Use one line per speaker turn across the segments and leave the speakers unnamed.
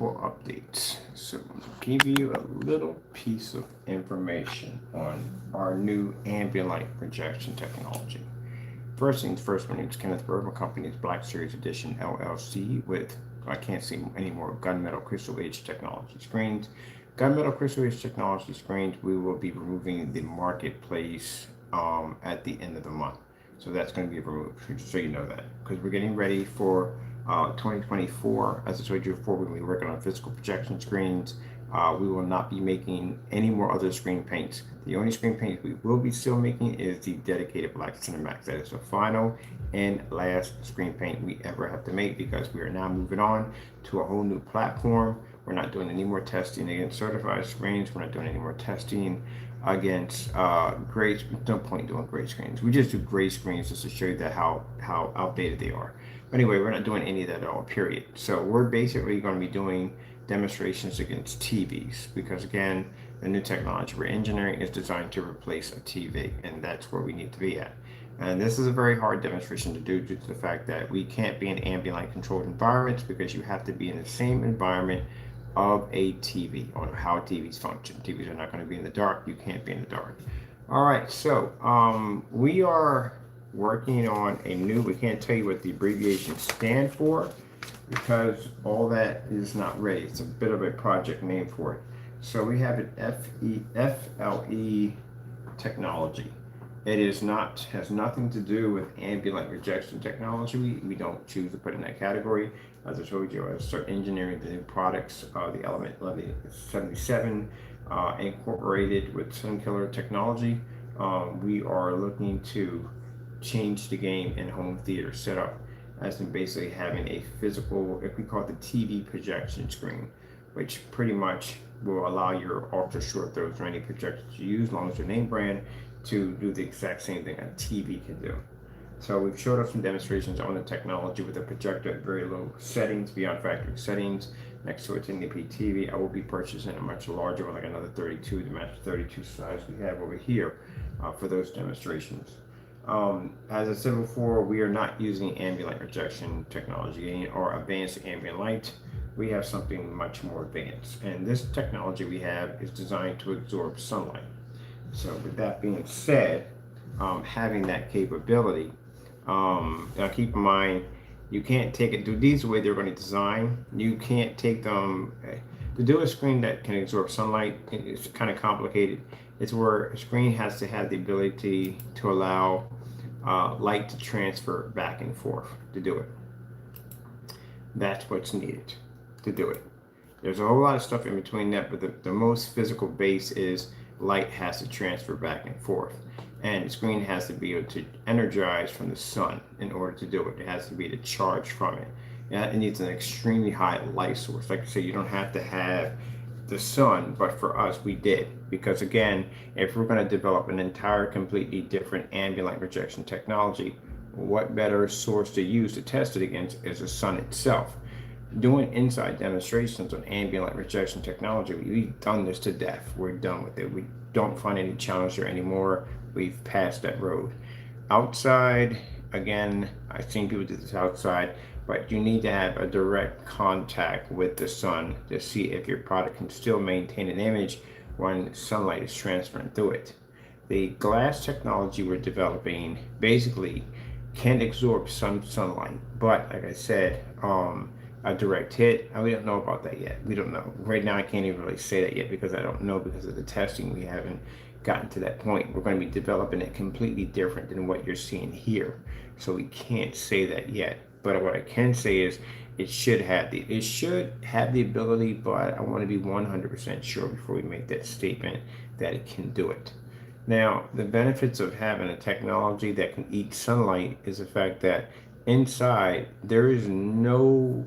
couple updates. So I'll give you a little piece of information on our new ambient light projection technology. First things first, my name is Kenneth Bird. My company is Black Series Edition LLC with, I can't say anymore, gunmetal crystal edge technology screens. Gunmetal crystal edge technology screens, we will be removing the marketplace at the end of the month. So that's going to be removed, just so you know that. Because we're getting ready for 2024. As I told you before, we're going to be working on physical projection screens. We will not be making any more other screen paints. The only screen paint we will be still making is the dedicated Black Cinemax. That is the final and last screen paint we ever have to make, because we are now moving on to a whole new platform. We're not doing any more testing against certified screens. We're not doing any more testing against gray. No point doing gray screens. We just do gray screens just to show you that how outdated they are. But anyway, we're not doing any of that at all, period. So we're basically going to be doing demonstrations against TVs, because again, the new technology we're engineering is designed to replace a TV, and that's where we need to be at. And this is a very hard demonstration to do due to the fact that we can't be in ambient light controlled environments, because you have to be in the same environment of a TV, or how TVs function. TVs are not going to be in the dark. You can't be in the dark. All right, so we are working on a new, we can't tell you what the abbreviations stand for, because all that is not ready. It's a bit of a project name for it. So we have an FLE technology. It is not, has nothing to do with ambient light rejection technology. We don't choose to put in that category. As I told you, I start engineering the new products, the Element 77 incorporated with Sun Killer technology. We are looking to change the game in home theater setup, as in basically having a physical, if we call it the TV projection screen, which pretty much will allow your ultra short throws or any projectors you use, as long as your name brand, to do the exact same thing a TV can do. So we've showed up some demonstrations on the technology with a projector at very low settings, beyond factory settings, next to a 1080p TV. I will be purchasing a much larger one, like another 32 to match the 32 size we have over here for those demonstrations. As I said before, we are not using ambient light rejection technology or advanced ambient light. We have something much more advanced, and this technology we have is designed to absorb sunlight. So with that being said, having that capability, now keep in mind, you can't take it, these the way they're going to design, you can't take them, to do a screen that can absorb sunlight, it's kind of complicated. It's where a screen has to have the ability to allow light to transfer back and forth to do it. That's what's needed to do it. There's a whole lot of stuff in between that, but the most physical base is light has to transfer back and forth. And the screen has to be able to energize from the sun in order to do it. It has to be able to charge from it. And it needs an extremely high light source. Like I say, you don't have to have the sun, but for us, we did. Because again, if we're going to develop an entire completely different ambient light projection technology, what better source to use to test it against is the sun itself. Doing inside demonstrations on ambient light rejection technology, we've done this to death. We're done with it. We don't find any challenge there anymore. We've passed that road. Outside, again, I've seen people do this outside, but you need to have a direct contact with the sun to see if your product can still maintain an image when sunlight is transferring through it. The glass technology we're developing basically can absorb some sunlight, but like I said, a direct hit, and we don't know about that yet. We don't know. Right now, I can't even really say that yet, because I don't know, because of the testing. We haven't gotten to that point. We're going to be developing it completely different than what you're seeing here. So we can't say that yet. But what I can say is it should have the ability, but I want to be 100% sure before we make that statement that it can do it. Now, the benefits of having a technology that can eat sunlight is the fact that inside there is no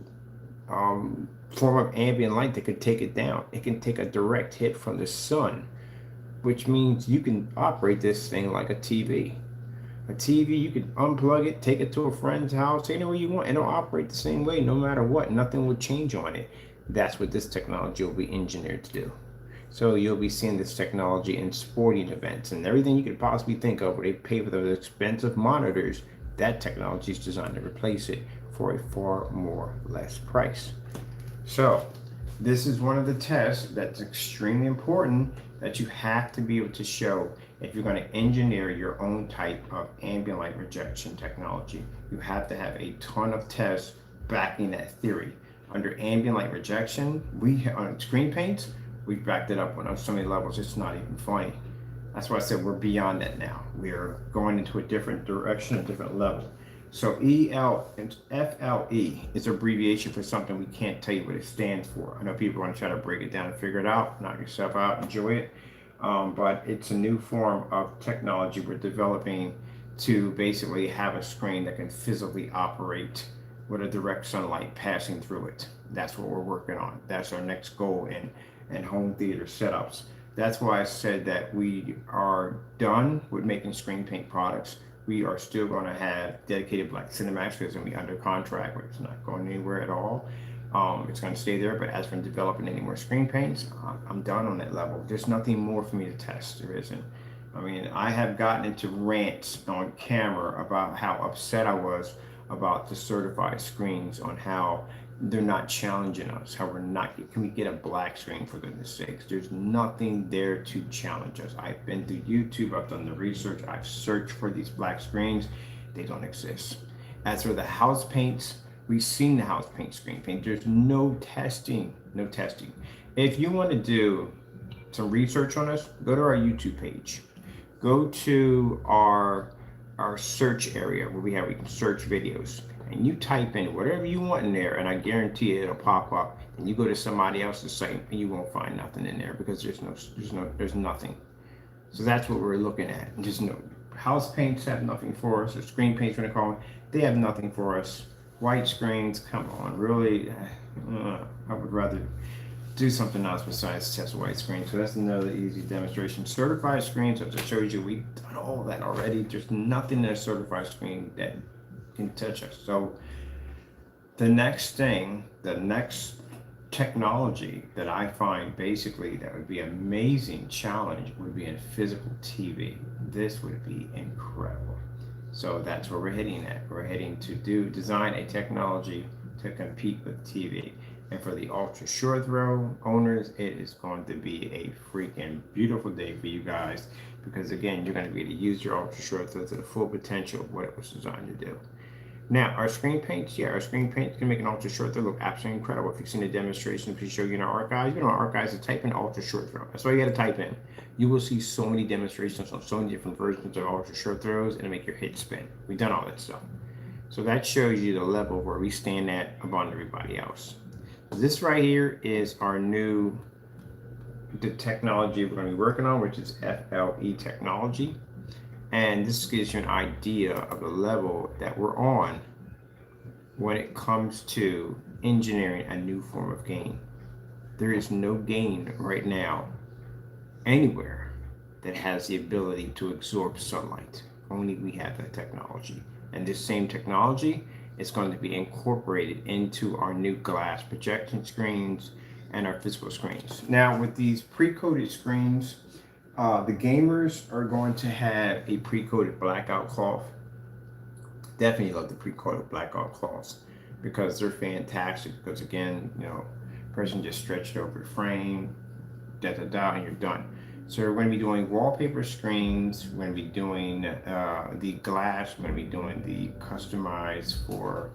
form of ambient light that could take it down. It can take a direct hit from the sun, which means you can operate this thing like a TV. A TV, you can unplug it, take it to a friend's house, anywhere you want, and it'll operate the same way no matter what. Nothing will change on it. That's what this technology will be engineered to do. So you'll be seeing this technology in sporting events and everything you could possibly think of where they pay for those expensive monitors. That technology is designed to replace it for a far more less price. So This is one of the tests that's extremely important that you have to be able to show if you're going to engineer your own type of ambient light rejection technology. You have to have a ton of tests backing that theory. Under ambient light rejection, we on screen paints, we've backed it up on so many levels, it's not even funny. That's why I said we're beyond that now. We're going into a different direction, a different level. So FLE is abbreviation for something we can't tell you what it stands for. I know people want to try to break it down and figure it out, knock yourself out, enjoy it. But it's a new form of technology we're developing to basically have a screen that can physically operate with a direct sunlight passing through it. That's what we're working on. That's our next goal in home theater setups. That's why I said that we are done with making screen paint products. We are still going to have dedicated black cinematics because it's going to be under contract, but it's not going anywhere at all. It's going to stay there, but as for developing any more screen paints, I'm done on that level. There's nothing more for me to test. There isn't. I mean, I have gotten into rants on camera about how upset I was about the certified screens, on how they're not challenging us, how we're not, can we get a black screen for goodness sakes? There's nothing there to challenge us. I've been through YouTube, I've done the research, I've searched for these black screens, they don't exist. As for the house paints, we've seen the house paint, screen paint, there's no testing, no testing. If you want to do some research on us, go to our YouTube page. Go to our search area where we can search videos, and you type in whatever you want in there, and I guarantee it'll pop up. And you go to somebody else's site and you won't find nothing in there because there's nothing. So that's what we're looking at. Just no house paints have nothing for us, or screen paints, when they call them, they have nothing for us. White screens, come on, really? I would rather do something else besides test white screens. So that's another easy demonstration. Certified screens, as I showed you, we've done all that already. There's nothing in a certified screen that can touch us. So the next thing, the next technology that I find basically that would be an amazing challenge would be in physical TV. This would be incredible. So that's where we're heading at. We're heading to design a technology to compete with TV. And for the ultra short throw owners, it is going to be a freaking beautiful day for you guys, because again, you're going to be able to use your ultra short throw to the full potential of what it was designed to do. Now, our screen paints, our screen paints can make an ultra short throw look absolutely incredible. If you've seen the demonstration, we show you in our archives, you know, our archives, to type in ultra short throw. That's all you got to type in. You will see so many demonstrations on so many different versions of ultra short throws, and it'll make your head spin. We've done all that stuff. So that shows you the level where we stand at among everybody else. This right here is our new technology we're going to be working on, which is FLE technology. And this gives you an idea of the level that we're on when it comes to engineering a new form of gain. There is no gain right now anywhere that has the ability to absorb sunlight. Only we have that technology. And this same technology is going to be incorporated into our new glass projection screens and our physical screens. Now, with these pre-coated screens, the gamers are going to have a pre-coated blackout cloth. Definitely love the pre-coated blackout cloths because they're fantastic. Because again, you know, person just stretched over the frame, and you're done. So we're going to be doing wallpaper screens. We're going to be doing the glass. We're going to be doing the customized for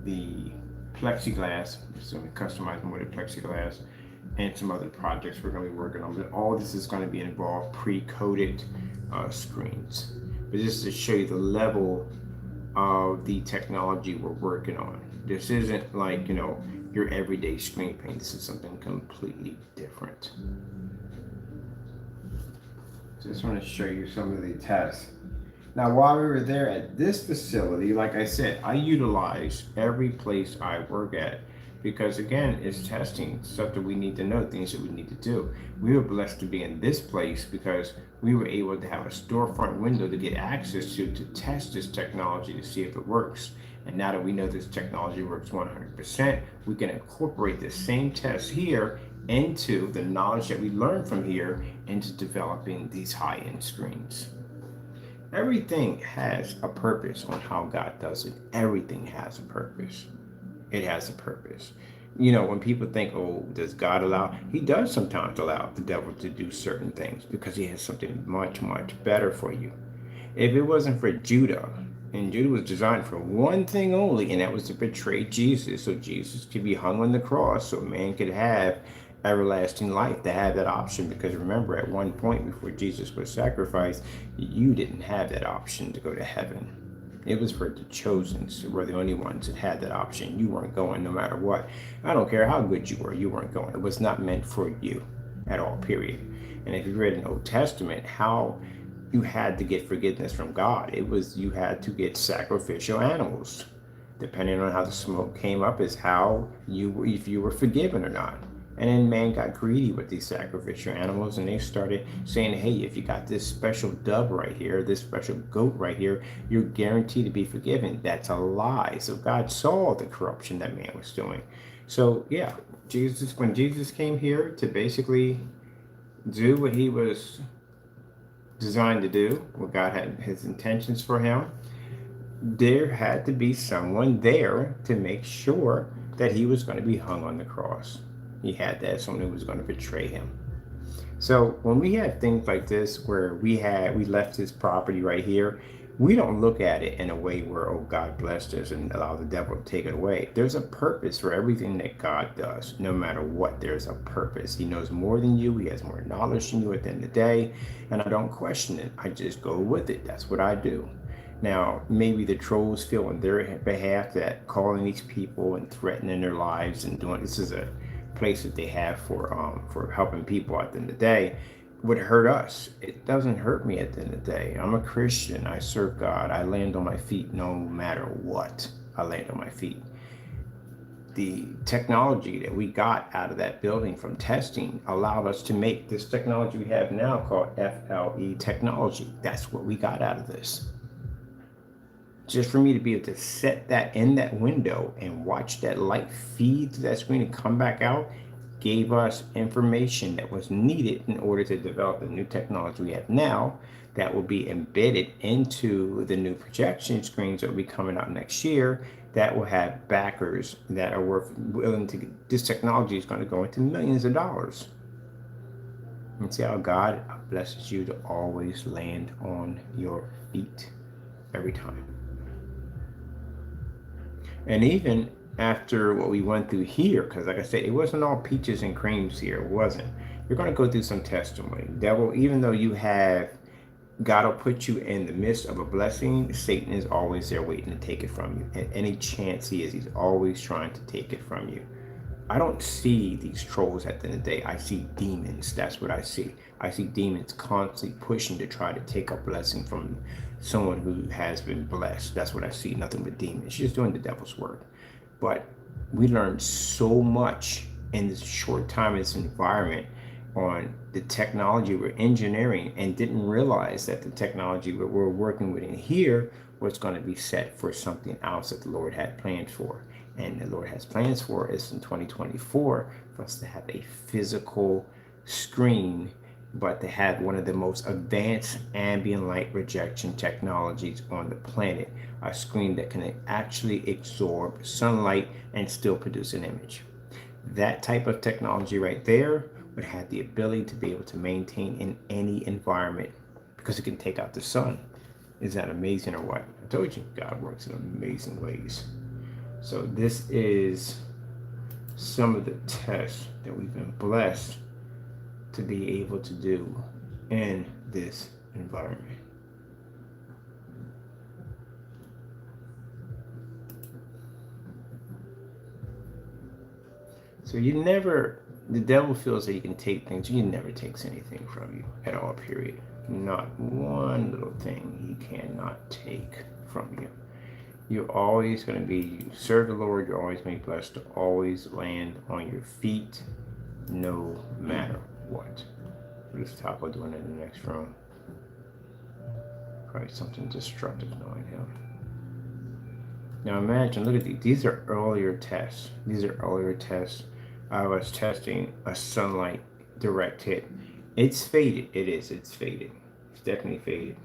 the plexiglass. So we customize them with the plexiglass and some other projects we're going to be working on. But all this is going to be involved pre-coated screens. But just to show you the level of the technology we're working on. This isn't like, you know, your everyday screen paint. This is something completely different. Just want to show you some of the tests. Now, while we were there at this facility, like I said, I utilize every place I work at because, again, it's testing stuff that we need to know, things that we need to do. We were blessed to be in this place because we were able to have a storefront window to get access to test this technology to see if it works. And now that we know this technology works 100%, we can incorporate the same tests here into the knowledge that we learn from here into developing these high-end screens. Everything has a purpose on how God does it. Everything has a purpose. It has a purpose. You know, when people think, oh, does God allow? He does sometimes allow the devil to do certain things because he has something much, much better for you. If it wasn't for Judah, and Judah was designed for one thing only, and that was to betray Jesus, so Jesus could be hung on the cross, so man could have everlasting life, to have that option. Because remember, at one point before Jesus was sacrificed, you didn't have that option to go to heaven. It was for the chosen, who were the only ones that had that option. You weren't going no matter what. I don't care how good you weren't going. It was not meant for you at all, period. And if you read in the Old Testament, how you had to get forgiveness from God, it was you had to get sacrificial animals. Depending on how the smoke came up, is how you, if you were forgiven or not. And then man got greedy with these sacrificial animals, and they started saying, hey, if you got this special dove right here, this special goat right here, you're guaranteed to be forgiven. That's a lie. So God saw the corruption that man was doing. So yeah, when Jesus came here to basically do what he was designed to do, what God had his intentions for him, there had to be someone there to make sure that he was going to be hung on the cross. He had to have someone who was going to betray him. So when we have things like this where we left his property right here, we don't look at it in a way where, oh, God blessed us and allow the devil to take it away. There's a purpose for everything that God does. No matter what, there's a purpose. He knows more than you. He has more knowledge than you at the end of the day. And I don't question it. I just go with it. That's what I do. Now, maybe the trolls feel on their behalf that calling these people and threatening their lives and doing this is a place that they have for helping people at the end of the day would hurt us. It doesn't hurt me at the end of the day. I'm a Christian. I serve God. I land on my feet no matter what. I land on my feet. The technology that we got out of that building from testing allowed us to make this technology we have now called FLE technology. That's what we got out of this. Just for me to be able to set that in that window and watch that light feed to that screen and come back out gave us information that was needed in order to develop the new technology we have now that will be embedded into the new projection screens that will be coming out next year, that will have backers that are willing to, this technology is going to go into millions of dollars. And see how God blesses you to always land on your feet every time. And even after what we went through here, because like I said, it wasn't all peaches and creams here. It wasn't. You're going to go through some testimony. Devil, even though you have, God will put you in the midst of a blessing, Satan is always there waiting to take it from you. At any chance he is, he's always trying to take it from you. I don't see these trolls at the end of the day. I see demons. That's what I see. I see demons constantly pushing to try to take a blessing from someone who has been blessed. That's what I see. Nothing but demons. She's just doing the devil's work. But we learned so much in this short time in this environment on the technology we're engineering, and didn't realize that the technology we're working with in here was going to be set for something else that the Lord had planned for. And the Lord has plans for us in 2024 for us to have a physical screen, but to have one of the most advanced ambient light rejection technologies on the planet, a screen that can actually absorb sunlight and still produce an image. That type of technology right there would have the ability to be able to maintain in any environment because it can take out the sun. Is that amazing or what? I told you, God works in amazing ways. So this is some of the tests that we've been blessed to be able to do in this environment. So the devil feels that he can take things. He never takes anything from you at all, period. Not one little thing he cannot take from you. You're always going to be, you serve the Lord, you're always going to be blessed to always land on your feet, no matter what. What is Taco doing in the next room? Probably something destructive knowing him. Now imagine, look at these. These are earlier tests. I was testing a sunlight direct hit. It's faded. It's faded. It's definitely faded.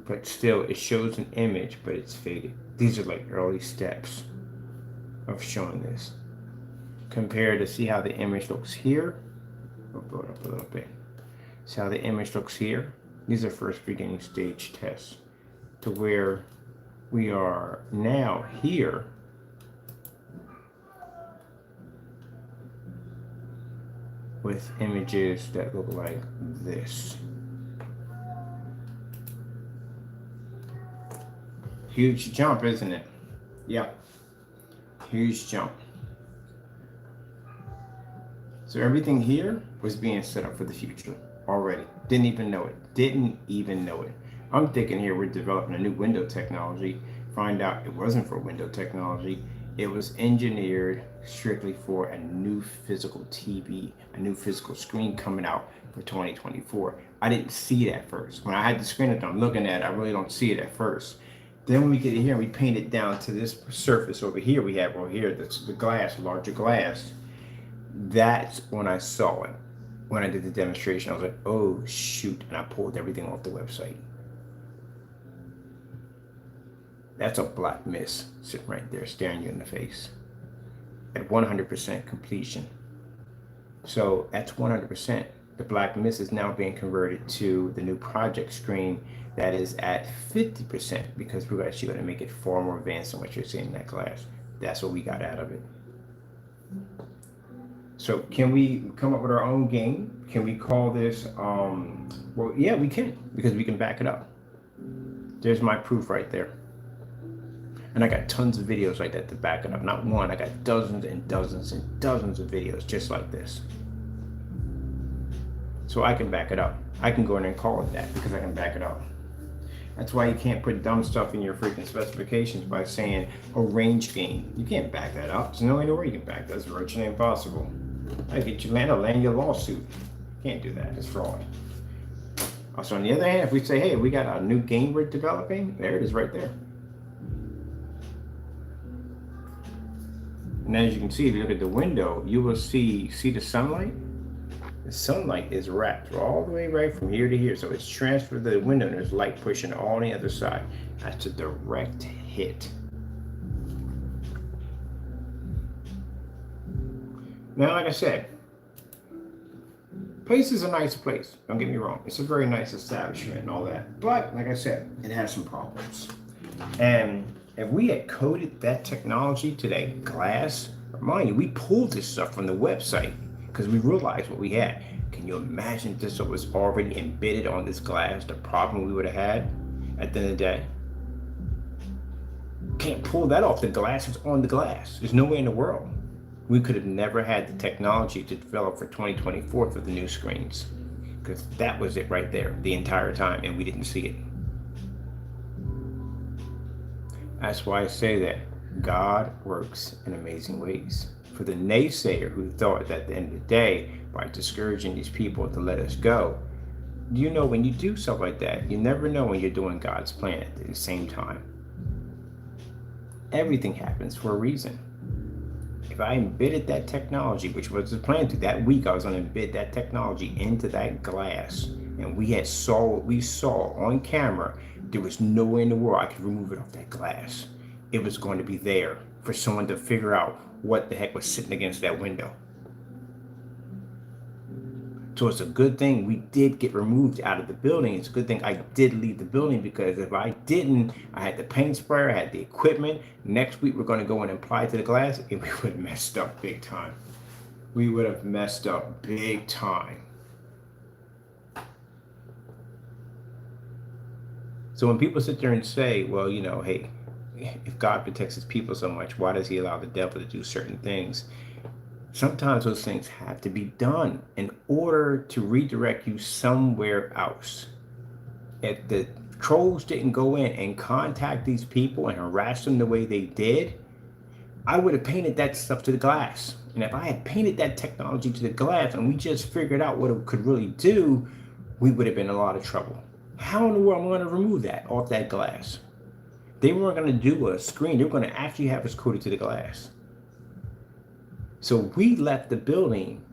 But still, it shows an image, but it's faded. These are like early steps of showing this. Compared to see how the image looks here. I'll blow it up a little bit. See how the image looks here? These are first beginning stage tests to where we are now here. With images that look like this. Huge jump, isn't it? Yeah. Huge jump. So everything here was being set up for the future already. Didn't even know it. I'm thinking here we're developing a new window technology. Find out it wasn't for window technology. It was engineered strictly for a new physical TV, a new physical screen coming out for 2024. I didn't see it at first. When I had the screen up, I'm looking at it, I really don't see it at first. Then when we get in here, we paint it down to this surface over here we have over here, that's the glass, larger glass. That's when I saw it. When I did the demonstration, I was like, oh shoot, and I pulled everything off the website. That's a black mist sitting right there staring you in the face at 100% completion. So that's 100%. The black mist is now being converted to the new project screen that is at 50% because we're actually going to make it far more advanced than what you're seeing in that glass. That's what we got out of it. So can we come up with our own game? Can we call this, well, yeah, we can, because we can back it up. There's my proof right there. And I got tons of videos like that to back it up. Not one, I got dozens and dozens and dozens of videos just like this. So I can back it up. I can go in and call it that because I can back it up. That's why you can't put dumb stuff in your freaking specifications by saying a range gain. You can't back that up. There's no way you can back that. It's virtually impossible. I get you land your lawsuit. Can't do that. It's fraud. So on the other hand, if we say, hey, we got a new game we're developing, there it is right there. And as you can see, if you look at the window, you will see the sunlight? The sunlight is wrapped all the way right from here to here. So it's transferred to the window and there's light pushing on the other side. That's a direct hit. Now, like I said, place is a nice place. Don't get me wrong. It's a very nice establishment and all that. But like I said, it has some problems. And if we had coded that technology to that glass, mind you, we pulled this stuff from the website because we realized what we had. Can you imagine if this was already embedded on this glass, the problem we would have had at the end of the day? Can't pull that off. The glass is on the glass. There's no way in the world. We could have never had the technology to develop for 2024 for the new screens because that was it right there the entire time and we didn't see it. That's why I say that God works in amazing ways. For the naysayer who thought that at the end of the day, by discouraging these people to let us go, you know, when you do stuff like that, you never know when you're doing God's plan at the same time. Everything happens for a reason. If I embedded that technology, which was the plan to that week, I was going to embed that technology into that glass, and we saw what we saw on camera. There was no way in the world I could remove it off that glass. It was going to be there for someone to figure out what the heck was sitting against that window. So it's a good thing we did get removed out of the building. It's a good thing I did leave the building because if I didn't, I had the paint sprayer, I had the equipment. Next week, we're going to go and apply it to the glass and we would have messed up big time. We would have messed up big time. So when people sit there and say, well, you know, hey, if God protects his people so much, why does he allow the devil to do certain things? Sometimes those things have to be done in order to redirect you somewhere else. If the trolls didn't go in and contact these people and harass them the way they did, I would have painted that stuff to the glass. And if I had painted that technology to the glass and we just figured out what it could really do, we would have been in a lot of trouble. How in the world am I going to remove that off that glass? They weren't going to do a screen. They were going to actually have us coated to the glass. So we left the building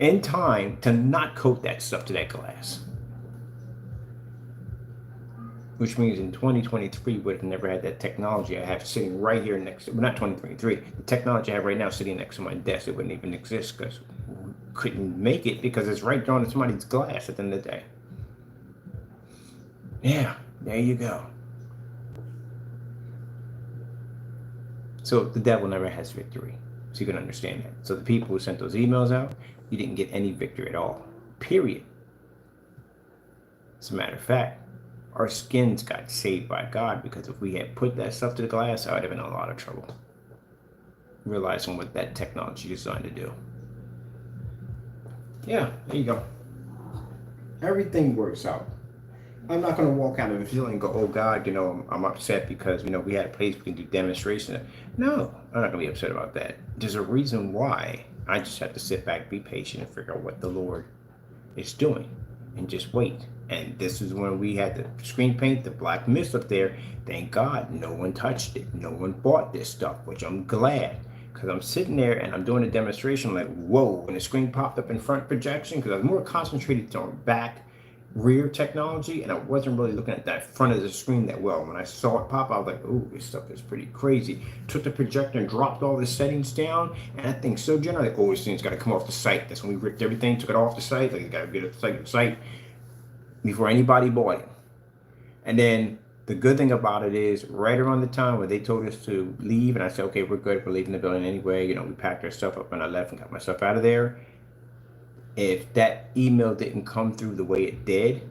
in time to not coat that stuff to that glass. which means in 2023 would have never had that technology I have sitting right here next to, well, not 2023, the technology I have right now sitting next to my desk, it wouldn't even exist because we couldn't make it because it's right there on somebody's glass at the end of the day. Yeah, there you go. So the devil never has victory. So you can understand that. So the people who sent those emails out, you didn't get any victory at all. Period. As a matter of fact, our skins got saved by God because if we had put that stuff to the glass, I would have been in a lot of trouble. Realizing what that technology is designed to do. Yeah, there you go. Everything works out. I'm not going to walk out of it feeling go, oh God, I'm upset because, we had a place we can do demonstration. No, I'm not going to be upset about that. There's a reason why. I just have to sit back, be patient, and figure out what the Lord is doing and just wait. And this is when we had the screen paint, the black mist up there. Thank God no one touched it. No one bought this stuff, which I'm glad. Because I'm sitting there and I'm doing a demonstration like, whoa, when the screen popped up in front projection, because I was more concentrated on back rear technology and I wasn't really looking at that front of the screen that well. When I saw it pop, I was like, oh, this stuff is pretty crazy. Took the projector and dropped all the settings down, and that thing's so general, like, oh, this thing's got to come off the site. That's when we ripped everything, took it off the site, like, you got to get it the site before anybody bought it. And then the good thing about it is right around the time when they told us to leave, and I said, okay, we're good, we're leaving the building anyway, we packed our stuff up and I left and got my stuff out of there. If that email didn't come through the way it did,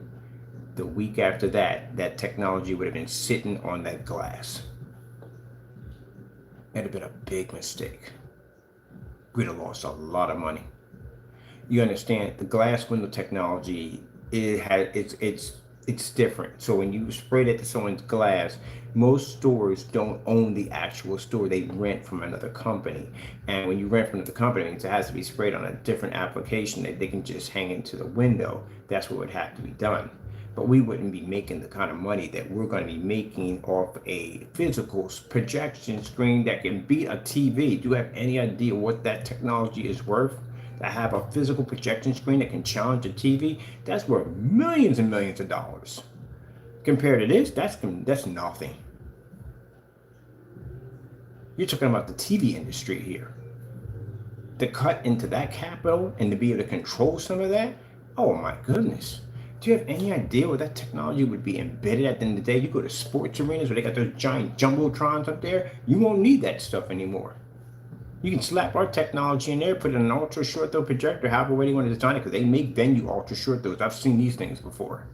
the week after that, that technology would have been sitting on that glass. It'd have been a big mistake. We'd have lost a lot of money. You understand, the glass window technology, it's different. So when you spray it to someone's glass, most stores don't own the actual store. They rent from another company. And when you rent from another company, it means it has to be sprayed on a different application that they can just hang into the window. That's what would have to be done. But we wouldn't be making the kind of money that we're going to be making off a physical projection screen that can beat a TV. Do you have any idea what that technology is worth? To have a physical projection screen that can challenge a TV, that's worth millions and millions of dollars. Compared to this, that's nothing. You're talking about the TV industry here. To cut into that capital and to be able to control some of that, oh my goodness. Do you have any idea what that technology would be embedded at the end of the day? You go to sports arenas where they got those giant jumbotrons up there, you won't need that stuff anymore. You can slap our technology in there, put in an ultra short throw projector, however way you want to design it, because they make venue ultra short throws. I've seen these things before.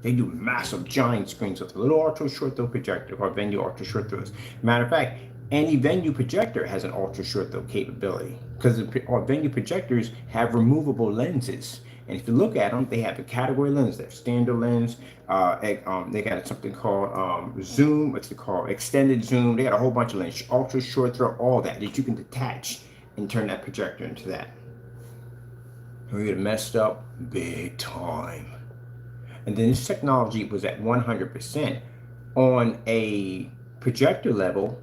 They do massive giant screens with a little ultra short throw projector called venue ultra short throws. Matter of fact, any venue projector has an ultra short throw capability because our venue projectors have removable lenses. And if you look at them, they have a category lens, they have standard lens. They got something called zoom, what's it called? Extended zoom. They got a whole bunch of lenses, ultra short throw, all that you can detach and turn that projector into that. And we would have messed up big time. And then this technology was at 100% on a projector level.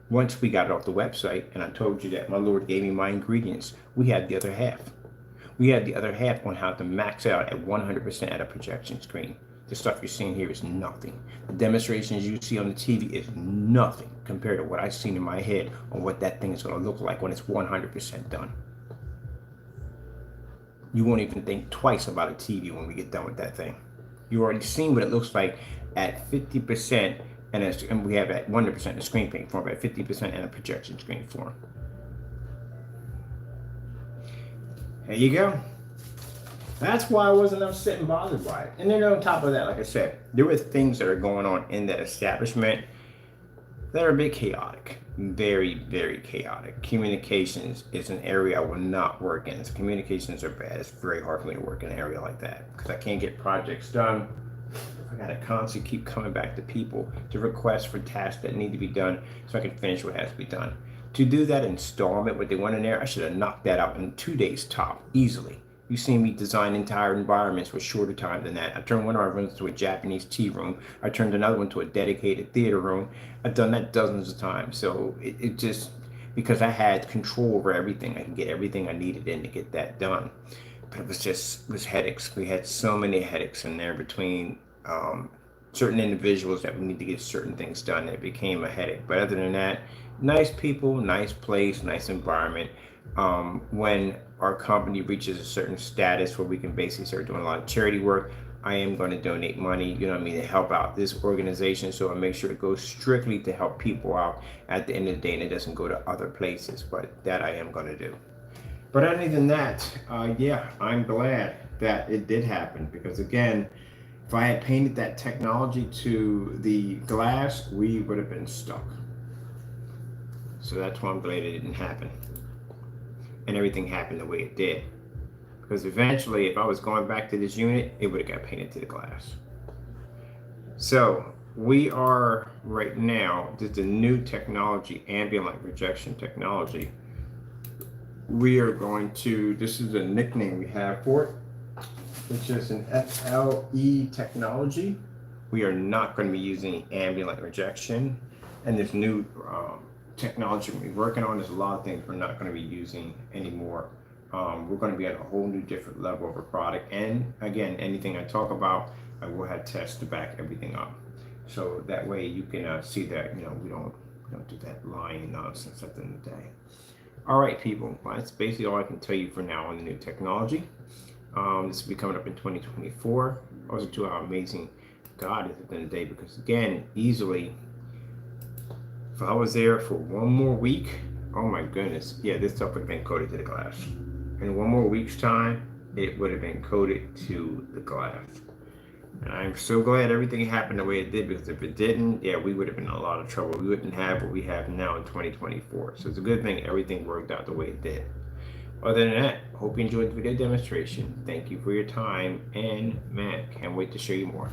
Once we got it off the website, and I told you that my Lord gave me my ingredients, we had the other half. We had the other half on how to max out at 100% at a projection screen. The stuff you're seeing here is nothing. The demonstrations you see on the TV is nothing compared to what I've seen in my head on what that thing is going to look like when it's 100% done. You won't even think twice about a TV when we get done with that thing. You already seen what it looks like at 50%, and we have at 100% in screen paint form, at 50% in a projection screen form. There you go. That's why I wasn't upset and bothered by it. And then on top of that, like I said, there were things that are going on in that establishment that are a bit chaotic. Very, very chaotic. Communications is an area I will not work in. Communications are bad. It's very hard for me to work in an area like that because I can't get projects done. I gotta constantly keep coming back to people to request for tasks that need to be done so I can finish what has to be done. To do that installment, what they want in there, I should have knocked that out in 2 days top, easily. You've seen me design entire environments with shorter time than that. I turned one of our rooms to a Japanese tea room. I turned another one to a dedicated theater room. I've done that dozens of times. So it just, because I had control over everything, I could get everything I needed in to get that done. But it was headaches. We had so many headaches in there between certain individuals that we need to get certain things done. It became a headache. But other than that, nice people, nice place, nice environment. When our company reaches a certain status where we can basically start doing a lot of charity work, I am going to donate money, you know what I mean, to help out this organization. So I make sure it goes strictly to help people out at the end of the day, and it doesn't go to other places. But that I am going to do. But other than that, yeah, I'm glad that it did happen, because again, if I had painted that technology to the glass, we would have been stuck. So that's why I'm glad it didn't happen. And everything happened the way it did. Because eventually, if I was going back to this unit, it would have got painted to the glass. So we are right now, just a new technology, ambient light projection technology. We are going to, this is a nickname we have for it, which is an FLE technology. We are not going to be using ambient light projection. And this new technology we're working on, there's a lot of things we're not going to be using anymore. We're going to be at a whole new different level of a product. And again, anything I talk about, I will have tests to back everything up. So that way you can see that, you know, we don't do that lying nonsense at the end of the day. All right, people, well, that's basically all I can tell you for now on the new technology. This will be coming up in 2024. Also, to how amazing God is at the end of the day, because again, easily, if I was there for one more week, oh my goodness, yeah, this stuff would have been coated to the glass. In one more week's time, it would have been coated to the glass. And I'm so glad everything happened the way it did, because if it didn't, yeah, we would have been in a lot of trouble. We wouldn't have what we have now in 2024. So it's a good thing everything worked out the way it did. Other than that, hope you enjoyed the video demonstration. Thank you for your time, and man, can't wait to show you more.